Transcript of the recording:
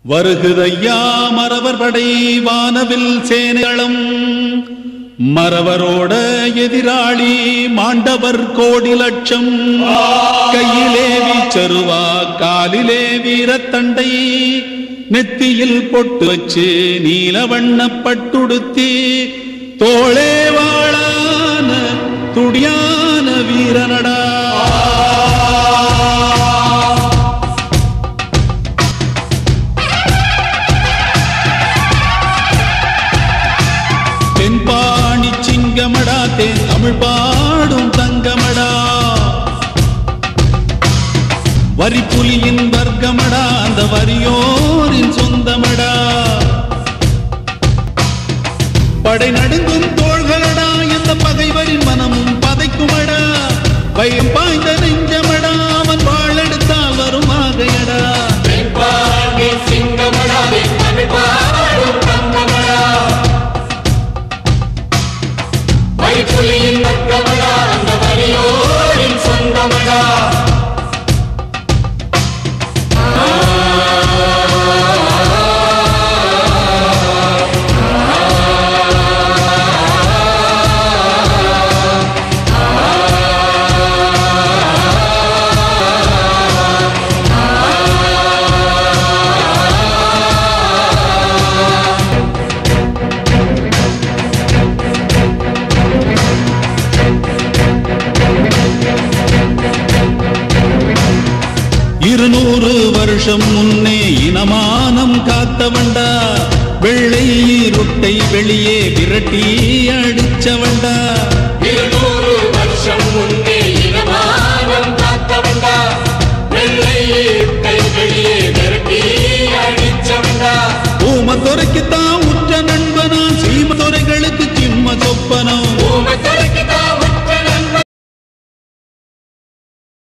வருகுதையா மறவர் படை வானவில் சேனைகளம் மறவரோட எதிராளி மாண்டவர் கோடி லட்சம் கையிலே வீச்சருவா காலிலே வீரத்தண்டை நெத்தியில் பொட்டு வச்சு நீலவண்ண பட்டுடுத்தி தோளே வாழான துடியான வீரனடா தென்பாணி சிங்கமடா தேன் தமிழ் பாடும் தங்கமடா வரிப்புலியின் வர்க்கமடா அந்த வரியோரின் சொந்தமடா படை நடுங்கும் தோள்களடா எந்த பகைவரின் மனமும் பதைக்குமடா பயம் பாய்ந்த நெஞ்சமடா அவன் வாழெடுத்தால் வரும் ஆகையடா வரிப்புலியின் வர்க்கமடா அந்த வரியோரின் சொந்தமடா இருநூறு வருஷம் முன்னே இனமானம் காத்தவண்டா வெள்ளை இருட்டை வெளியே விரட்டி அடிச்சவண்டா